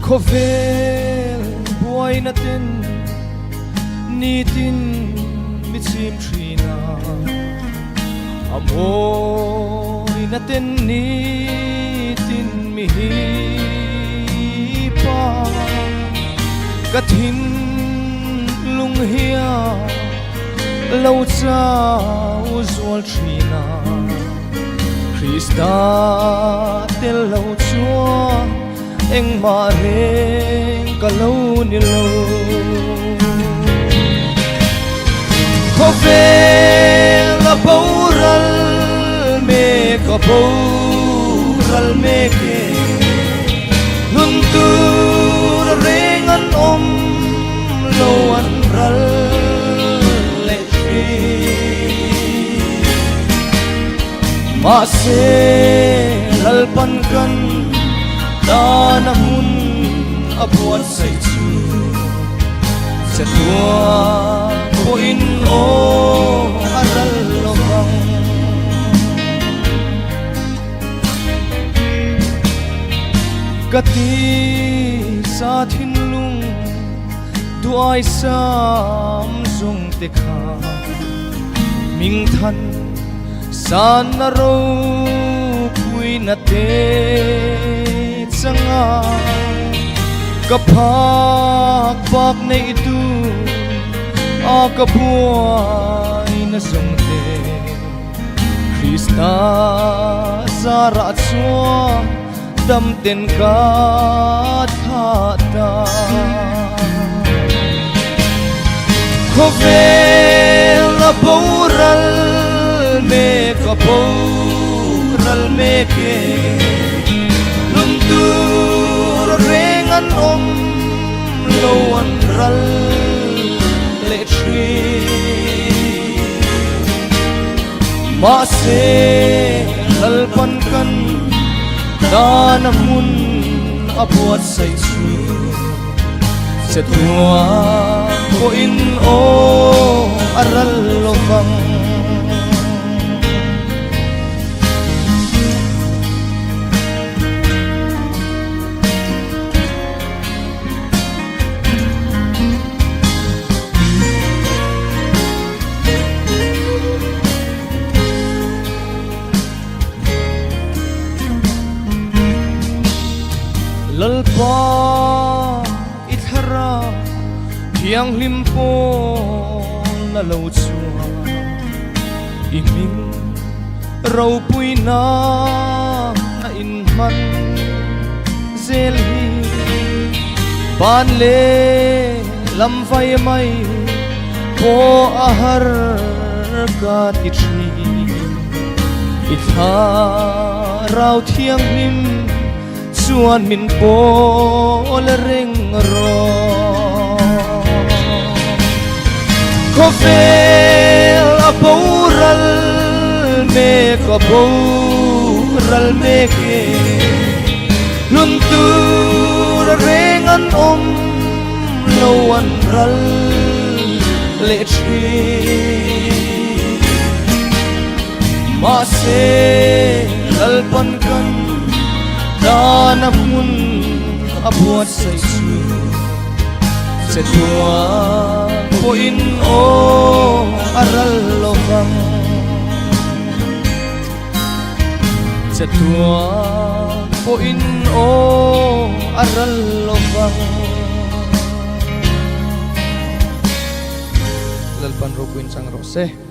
Khovel buai na tin ni tin mi chim trina amoi na tin ni tin mi hi pa kathin lung hia lâu cha usual trina Krista tel lâu chúa anh mà reng cả lâu ni lâu có về là bầu ral mê có bầu ral mê kê luôn tu reng an lâu an ral lệ phi mà se lal pan kan ta na mun abuat say chu sa tua ko in o aral lobang kati sa thin lung duai sam zung te kha ming than san na ro pui na te sanga kapak pak na itu akabuay na sungte Krista zara chua damten ka thata khovel la boral me ka boral me ke tur rengan lâu an ral lệ tri ma se lal pan kan ta na mun abuat say chu se tua ko in o aral lovang lalpa ithara hiang limpo la lo chua iming rau pui na in man zel hi ban le lam vai mai po ahar ka ti tri itha rau thiang him chuan min pol reng ro khovel a boral me ko boral me ke lun tu reng an lo an ral le tri ma se lal pan kan ta na mun abuat say chu se tua ko in o aral lovang se tua ko in o aral lovang lalpan ro kuin sang rose